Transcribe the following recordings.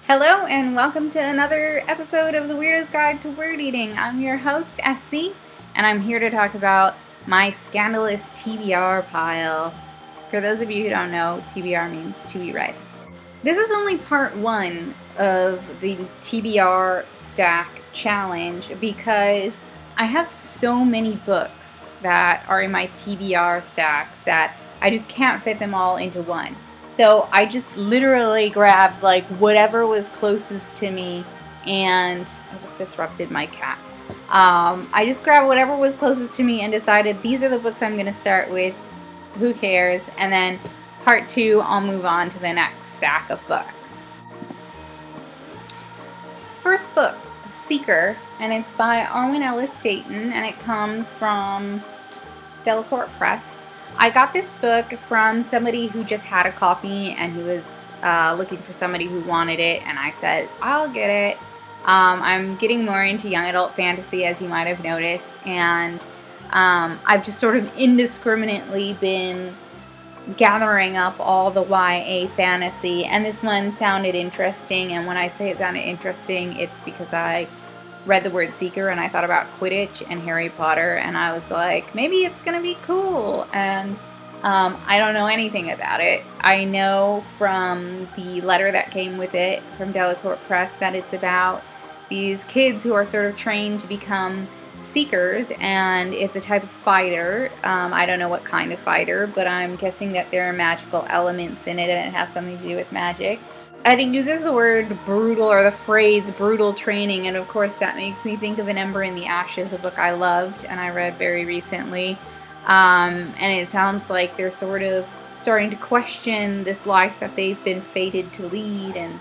Hello and welcome to another episode of the Weirdo's Guide to Word Eating. I'm your host, SC, and I'm here to talk about my scandalous TBR pile. For those of you who don't know, TBR means to be read. This is only part one of the TBR stack challenge because I have so many books that are in my TBR stacks that I just can't fit them all into one. So I just literally grabbed like whatever was closest to me, and I just disrupted my cat. I just grabbed whatever was closest to me and decided these are the books I'm going to start with. Who cares? And then part two, I'll move on to the next stack of books. First book, Seeker, and it's by Arwen Ellis Dayton, and it comes from Delacorte Press. I got this book from somebody who just had a copy, and he was looking for somebody who wanted it, and I said, I'll get it. I'm getting more into young adult fantasy, as you might have noticed, and I've just sort of indiscriminately been gathering up all the YA fantasy, and this one sounded interesting, and when I say it sounded interesting, it's because I read the word Seeker and I thought about Quidditch and Harry Potter, and I was like, maybe it's gonna be cool. And I don't know anything about it. I know from the letter that came with it from Delacorte Press that it's about these kids who are sort of trained to become seekers, and it's a type of fighter. I don't know what kind of fighter, but I'm guessing that there are magical elements in it and it has something to do with magic. And it uses the word brutal, or the phrase brutal training, and of course that makes me think of An Ember in the Ashes, a book I loved and I read very recently. And it sounds like they're sort of starting to question this life that they've been fated to lead, and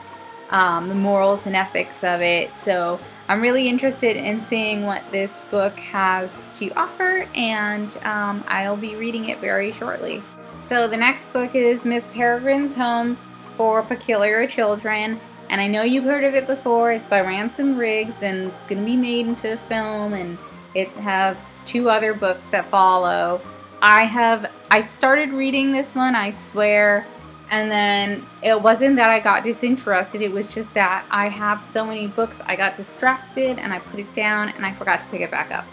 the morals and ethics of it. So I'm really interested in seeing what this book has to offer, and I'll be reading it very shortly. So the next book is Miss Peregrine's Home for Peculiar Children, and I know you've heard of it before. It's by Ransom Riggs, and it's going to be made into a film, and it has two other books that follow. I started reading this one, I swear, and then it wasn't that I got disinterested, it was just that I have so many books, I got distracted, and I put it down, and I forgot to pick it back up.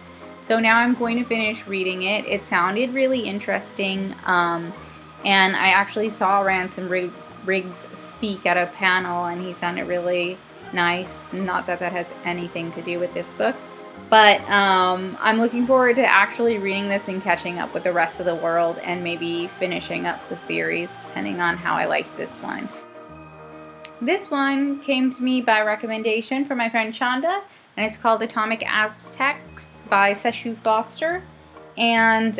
So now I'm going to finish reading it. It sounded really interesting, and I actually saw Ransom Riggs speak at a panel, and he sounded really nice. Not that that has anything to do with this book, but I'm looking forward to actually reading this and catching up with the rest of the world, and maybe finishing up the series, depending on how I like this one. This one came to me by recommendation from my friend Chanda, and it's called Atomic Aztecs by Seshu Foster. And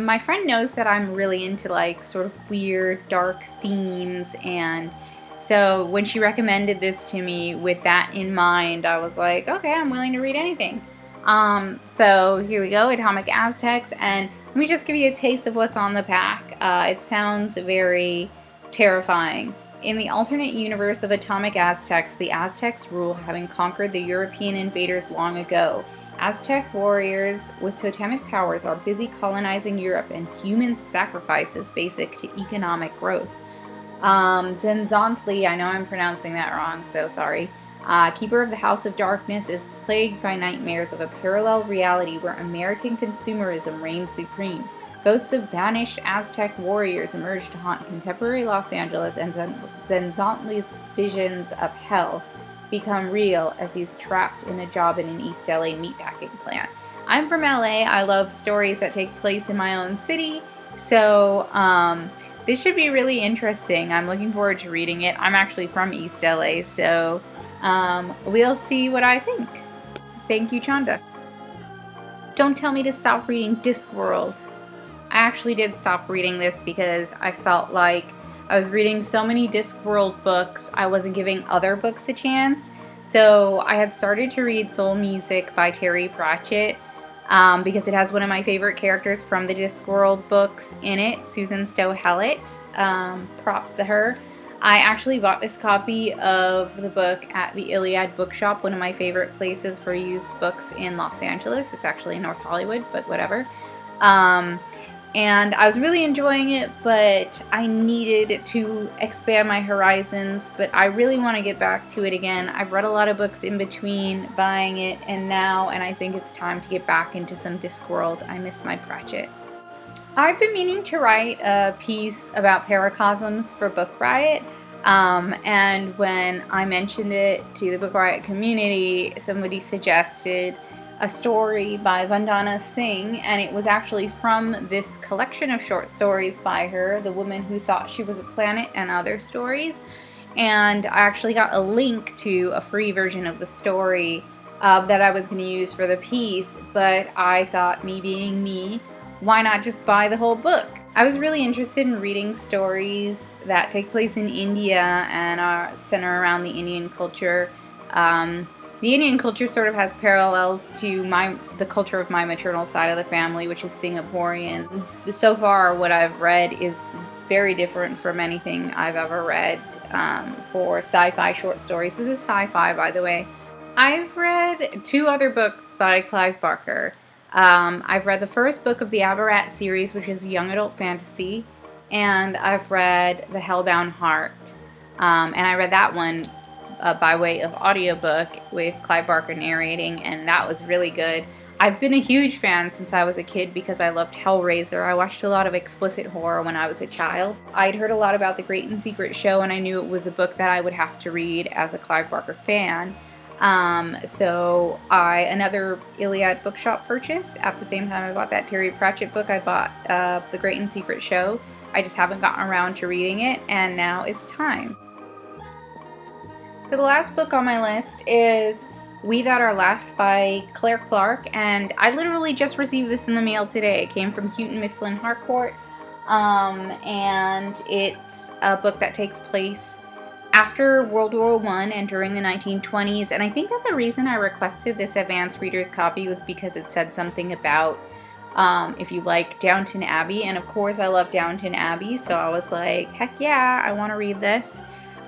my friend knows that I'm really into like sort of weird, dark themes, and so when she recommended this to me with that in mind, I was like, okay, I'm willing to read anything. So here we go, Atomic Aztecs, and let me just give you a taste of what's on the pack. It sounds very terrifying. In the alternate universe of Atomic Aztecs, the Aztecs rule, having conquered the European invaders long ago. Aztec warriors with totemic powers are busy colonizing Europe, and human sacrifice is basic to economic growth. Zenzontli, I know I'm pronouncing that wrong, so sorry. Keeper of the House of Darkness is plagued by nightmares of a parallel reality where American consumerism reigns supreme. Ghosts of vanished Aztec warriors emerge to haunt contemporary Los Angeles, and Zenzontli's visions of hell become real as he's trapped in a job in an East LA meatpacking plant. I'm from LA. I love stories that take place in my own city, so this should be really interesting. I'm looking forward to reading it. I'm actually from East LA, so we'll see what I think. Thank you, Chanda. Don't tell me to stop reading Discworld. I actually did stop reading this because I felt like I was reading so many Discworld books, I wasn't giving other books a chance. So I had started to read Soul Music by Terry Pratchett because it has one of my favorite characters from the Discworld books in it, Susan Stowe Hallett. Props to her. I actually bought this copy of the book at the Iliad Bookshop, one of my favorite places for used books in Los Angeles. It's actually in North Hollywood, but whatever. and I was really enjoying it, but I needed to expand my horizons. But I really want to get back to it again. I've read a lot of books in between buying it and now, and I think it's time to get back into some Discworld. I miss my Pratchett. I've been meaning to write a piece about Paracosms for Book Riot, and when I mentioned it to the Book Riot community, somebody suggested a story by Vandana Singh, and it was actually from this collection of short stories by her, The Woman Who Thought She Was a Planet and Other Stories. And I actually got a link to a free version of the story that I was going to use for the piece, but I thought, me being me, why not just buy the whole book? I was really interested in reading stories that take place in India and are centered around the Indian culture. The Indian culture sort of has parallels to the culture of my maternal side of the family, which is Singaporean. So far, what I've read is very different from anything I've ever read for sci-fi short stories. This is sci-fi, by the way. I've read 2 other books by Clive Barker. I've read the first book of the Abarat series, which is young adult fantasy, and I've read The Hellbound Heart. And I read that one by way of audiobook with Clive Barker narrating, and that was really good. I've been a huge fan since I was a kid because I loved Hellraiser. I watched a lot of explicit horror when I was a child. I'd heard a lot about The Great and Secret Show, and I knew it was a book that I would have to read as a Clive Barker fan. So another Iliad bookshop purchase. At the same time I bought that Terry Pratchett book, I bought The Great and Secret Show. I just haven't gotten around to reading it, and now it's time. So the last book on my list is We That Are Left by Claire Clark, and I literally just received this in the mail today. It came from Houghton Mifflin Harcourt, and it's a book that takes place after World War I and during the 1920s, and I think that the reason I requested this advanced reader's copy was because it said something about if you like Downton Abbey, and of course I love Downton Abbey, so I was like, heck yeah, I want to read this.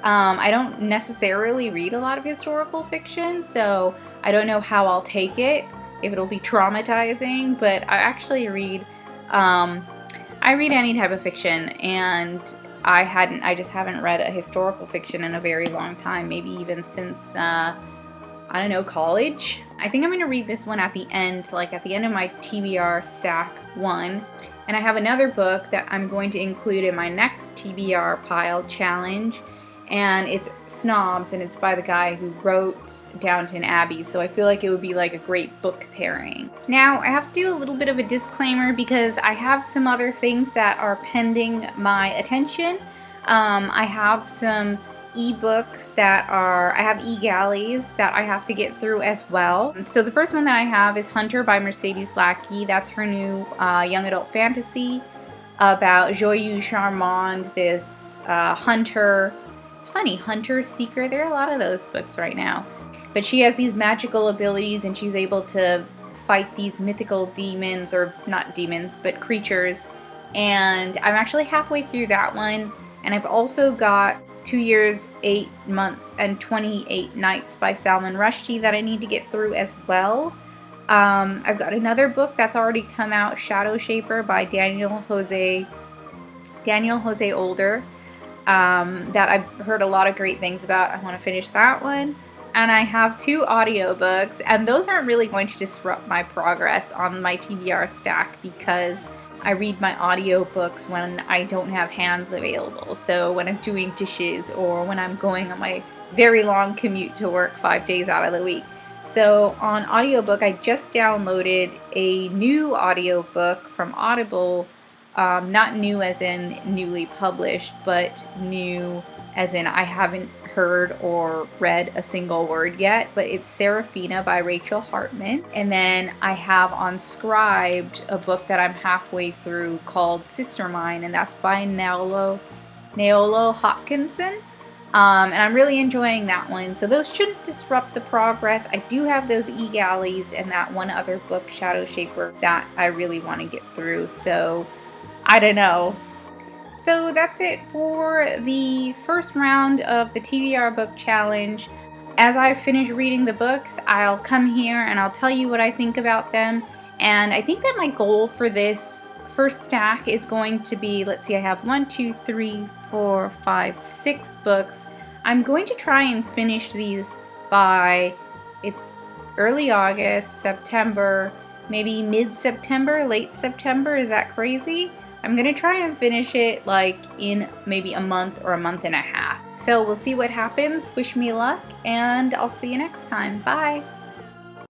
I don't necessarily read a lot of historical fiction, so I don't know how I'll take it, if it'll be traumatizing, but I actually read any type of fiction, and I just haven't read a historical fiction in a very long time, maybe even since, I don't know, college. I think I'm going to read this one at the end, like at the end of my TBR stack 1. And I have another book that I'm going to include in my next TBR pile challenge, and it's Snobs, and it's by the guy who wrote Downton Abbey, so I feel like it would be like a great book pairing. Now, I have to do a little bit of a disclaimer because I have some other things that are pending my attention. I have some ebooks I have e-galleys that I have to get through as well. So the first one that I have is Hunter by Mercedes Lackey. That's her new young adult fantasy about Joyeux Charmand, this hunter. It's funny, hunter, seeker, there are a lot of those books right now. But she has these magical abilities and she's able to fight these mythical demons, or not demons, but creatures. And I'm actually halfway through that one. And I've also got 2 years, 8 months, and 28 Nights by Salman Rushdie that I need to get through as well. I've got another book that's already come out, Shadow Shaper by Daniel Jose Older. That I've heard a lot of great things about. I want to finish that one. And I have 2 audiobooks, and those aren't really going to disrupt my progress on my TBR stack because I read my audiobooks when I don't have hands available. So when I'm doing dishes or when I'm going on my very long commute to work 5 days out of the week. So on audiobook, I just downloaded a new audiobook from Audible. Not new as in newly published, but new as in I haven't heard or read a single word yet, but it's Serafina by Rachel Hartman. And then I have on Scribed a book that I'm halfway through called Sister Mine, and that's by Neolo Hopkinson. And I'm really enjoying that one, so those shouldn't disrupt the progress. I do have those e-galleys and that one other book, Shadow Shaper, that I really want to get through, so I don't know. So that's it for the first round of the TBR book challenge. As I finish reading the books, I'll come here and I'll tell you what I think about them. And I think that my goal for this first stack is going to be, let's see, I have 1, 2, 3, 4, 5, 6 books. I'm going to try and finish these by, it's early August, September, maybe mid-September, late September. Is that crazy? I'm gonna try and finish it like in maybe a month or a month and a half. So we'll see what happens. Wish me luck, and I'll see you next time. Bye.